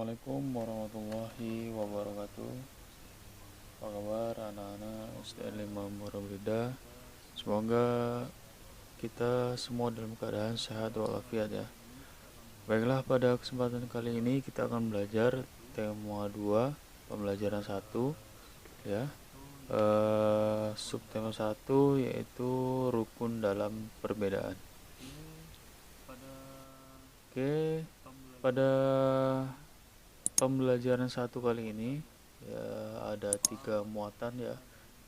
Assalamualaikum warahmatullahi wabarakatuh. Apa kabar anak-anak STN 5 Murabida? Semoga kita semua dalam keadaan sehat walafiat ya. Baiklah, pada kesempatan kali ini kita akan belajar tema 2 pembelajaran 1 ya. Subtema 1 yaitu rukun dalam perbedaan. Oke, pada pembelajaran 1 kali ini ya, ada 3 muatan ya,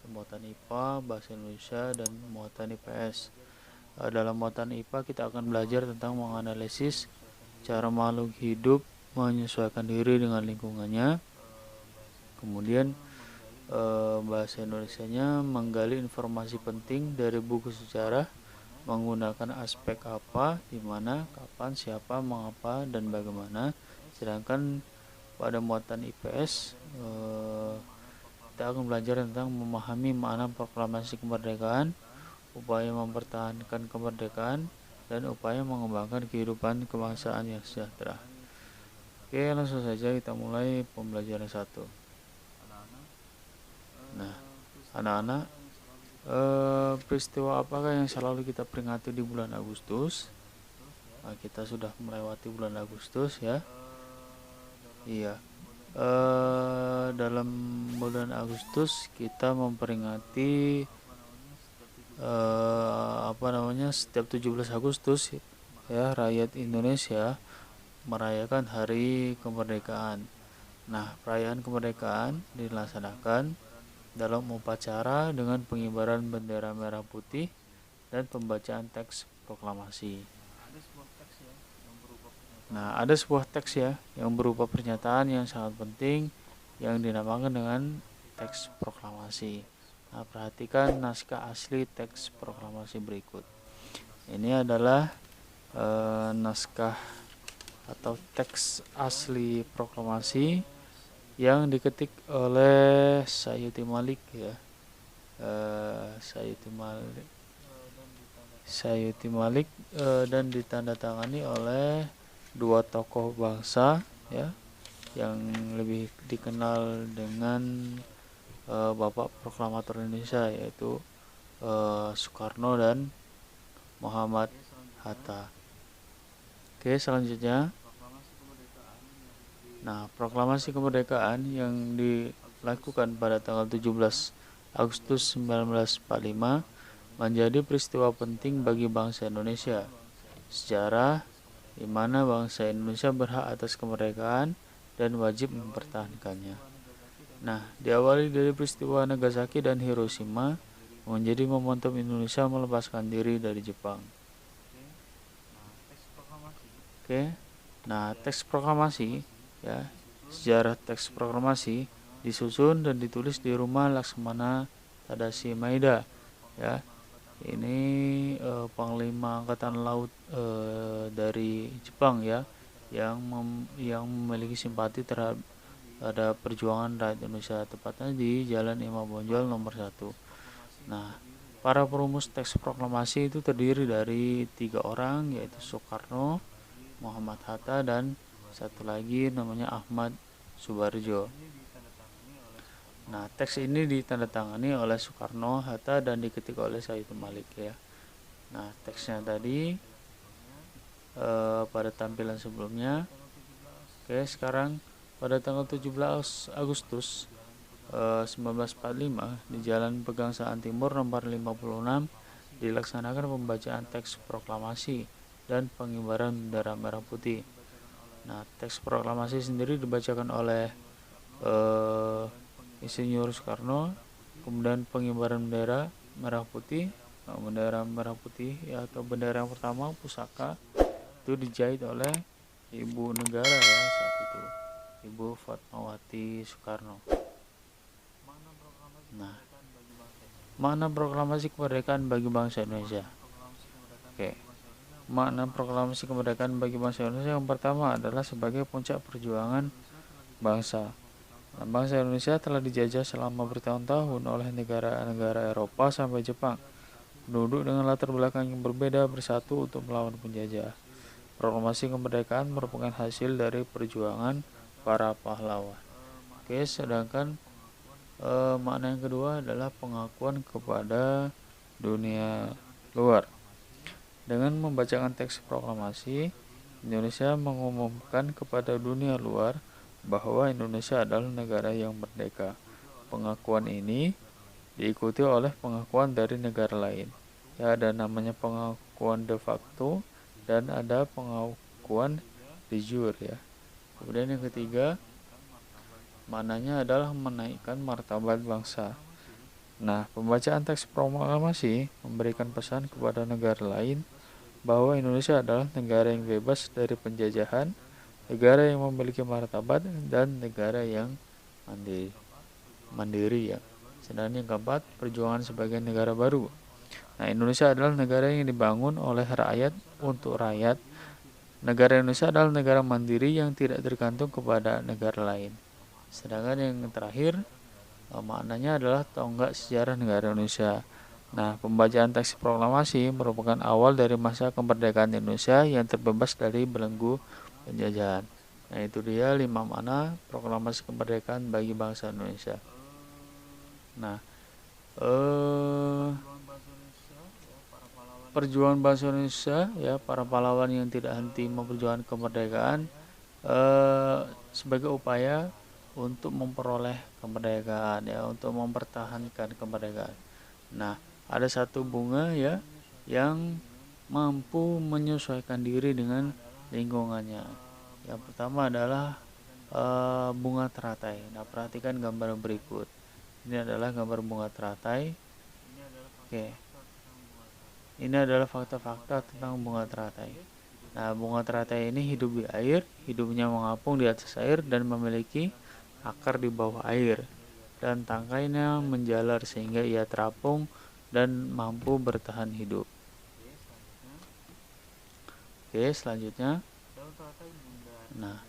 muatan IPA, bahasa Indonesia, dan muatan IPS. Dalam muatan IPA kita akan belajar tentang menganalisis cara makhluk hidup menyesuaikan diri dengan lingkungannya. Kemudian bahasa Indonesianya menggali informasi penting dari buku sejarah menggunakan aspek apa, di mana, kapan, siapa, mengapa, dan bagaimana. Sedangkan pada muatan IPS kita akan belajar tentang memahami makna proklamasi kemerdekaan, upaya mempertahankan kemerdekaan, dan upaya mengembangkan kehidupan kebangsaan yang sejahtera. Oke, langsung saja kita mulai pembelajaran 1. Nah, anak-anak, peristiwa apakah yang selalu kita peringati di bulan Agustus? Nah, kita sudah melewati bulan Agustus ya. Iya. Dalam bulan Agustus kita memperingati setiap 17 Agustus ya, rakyat Indonesia merayakan hari kemerdekaan. Nah, perayaan kemerdekaan dilaksanakan dalam upacara dengan pengibaran bendera merah putih dan pembacaan teks proklamasi. Nah, ada sebuah teks ya yang berupa pernyataan yang sangat penting yang dinamakan dengan teks proklamasi. Nah, perhatikan naskah asli teks proklamasi berikut. Ini adalah naskah atau teks asli proklamasi yang diketik oleh Sayuti Malik ya. Sayuti Malik dan ditandatangani oleh 2 tokoh bangsa ya, yang lebih dikenal dengan Bapak Proklamator Indonesia, yaitu Soekarno dan Muhammad Hatta. Oke, selanjutnya. Nah, proklamasi kemerdekaan yang dilakukan pada tanggal 17 Agustus 1945 menjadi peristiwa penting bagi bangsa Indonesia. Sejarah di mana bangsa Indonesia berhak atas kemerdekaan dan wajib mempertahankannya. Nah, diawali dari peristiwa Nagasaki dan Hiroshima menjadi momentum Indonesia melepaskan diri dari Jepang. Oke. Nah, teks proklamasi ya, sejarah teks proklamasi disusun dan ditulis di rumah Laksamana Tadashi Maeda ya. Ini Panglima Angkatan Laut dari Jepang ya, yang memiliki simpati terhadap perjuangan rakyat Indonesia, tepatnya di Jalan Imam Bonjol nomor 1. Nah, para perumus teks proklamasi itu terdiri dari 3 orang, yaitu Soekarno, Muhammad Hatta, dan satu lagi namanya Ahmad Subarjo. Nah, teks ini ditandatangani oleh Soekarno, Hatta, dan diketik oleh Sayuti Malik ya. Nah, teksnya tadi pada tampilan sebelumnya. Oke, sekarang pada tanggal 17 Agustus 1945 di Jalan Pegangsaan Timur nomor 56 dilaksanakan pembacaan teks proklamasi dan pengibaran bendera merah putih. Nah, teks proklamasi sendiri dibacakan oleh Insinyur Soekarno, kemudian pengibaran bendera merah putih. Nah, bendera merah putih ya, atau bendera yang pertama pusaka itu dijahit oleh ibu negara ya saat itu, Ibu Fatmawati Soekarno. Nah, makna proklamasi kemerdekaan bagi bangsa Indonesia. Oke. Makna proklamasi kemerdekaan bagi bangsa Indonesia yang pertama adalah sebagai puncak perjuangan bangsa. Nah, bangsa Indonesia telah dijajah selama bertahun-tahun oleh negara-negara Eropa sampai Jepang. Penduduk dengan latar belakang yang berbeda bersatu untuk melawan penjajah. Proklamasi kemerdekaan merupakan hasil dari perjuangan para pahlawan. Oke, sedangkan makna yang kedua adalah pengakuan kepada dunia luar. Dengan membacakan teks proklamasi, Indonesia mengumumkan kepada dunia luar bahwa Indonesia adalah negara yang merdeka. Pengakuan ini diikuti oleh pengakuan dari negara lain. Ya, ada namanya pengakuan de facto dan ada pengakuan de jure ya. Kemudian yang ketiga, maknanya adalah menaikkan martabat bangsa. Nah, pembacaan teks proklamasi memberikan pesan kepada negara lain bahwa Indonesia adalah negara yang bebas dari penjajahan, negara yang memiliki martabat, dan negara yang mandiri ya. Sedangkan yang keempat, perjuangan sebagai negara baru. Nah, Indonesia adalah negara yang dibangun oleh rakyat untuk rakyat. Negara Indonesia adalah negara mandiri yang tidak tergantung kepada negara lain. Sedangkan yang terakhir, maknanya adalah tonggak sejarah negara Indonesia. Nah, pembacaan teks proklamasi merupakan awal dari masa kemerdekaan Indonesia yang terbebas dari belenggu penjajahan. Nah, itu dia 5 makna proklamasi kemerdekaan bagi bangsa Indonesia. Nah, perjuangan bangsa Indonesia ya, para pahlawan yang tidak henti memperjuangkan kemerdekaan sebagai upaya untuk memperoleh kemerdekaan ya, untuk mempertahankan kemerdekaan. Nah, ada satu bunga ya yang mampu menyesuaikan diri dengan lingkungannya. Yang pertama adalah bunga teratai. Nah, perhatikan gambar berikut. Ini adalah gambar bunga teratai. Oke. Ini adalah fakta-fakta tentang bunga teratai. Nah, bunga teratai ini hidup di air, hidupnya mengapung di atas air dan memiliki akar di bawah air. Dan tangkainya menjalar sehingga ia terapung dan mampu bertahan hidup. Oke, selanjutnya. Nah,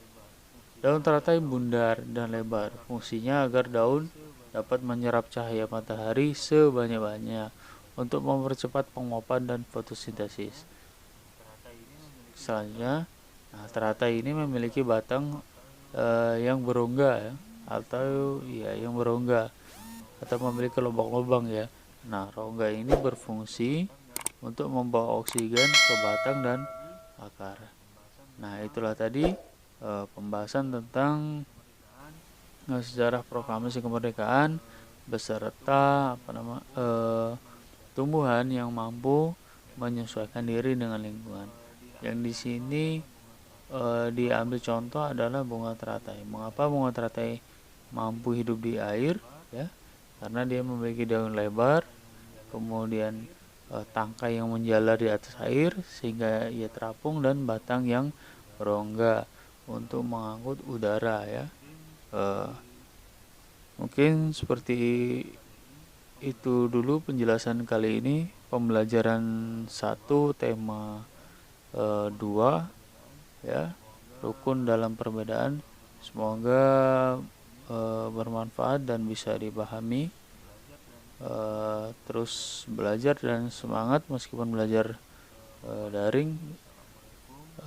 daun teratai bundar dan lebar. Fungsinya agar daun dapat menyerap cahaya matahari sebanyak-banyaknya untuk mempercepat penguapan dan fotosintesis. Selanjutnya, nah, teratai ini memiliki batang yang berongga ya, atau ya yang berongga atau memiliki lubang-lubang ya. Nah, rongga ini berfungsi untuk membawa oksigen ke batang dan akar. Nah, itulah tadi pembahasan tentang sejarah proklamasi kemerdekaan beserta tumbuhan yang mampu menyesuaikan diri dengan lingkungan. Yang di sini diambil contoh adalah bunga teratai. Mengapa bunga teratai mampu hidup di air? Ya, karena dia memiliki daun lebar, kemudian tangkai yang menjalar di atas air sehingga ia terapung, dan batang yang berongga untuk mengangkut udara ya. Mungkin seperti itu dulu penjelasan kali ini, pembelajaran 1 tema 2 ya, rukun dalam perbedaan. Semoga bermanfaat dan bisa dipahami. Terus belajar dan semangat meskipun belajar daring.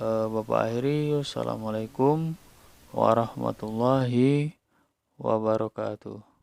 Bapak akhiri, wassalamualaikum warahmatullahi wabarakatuh.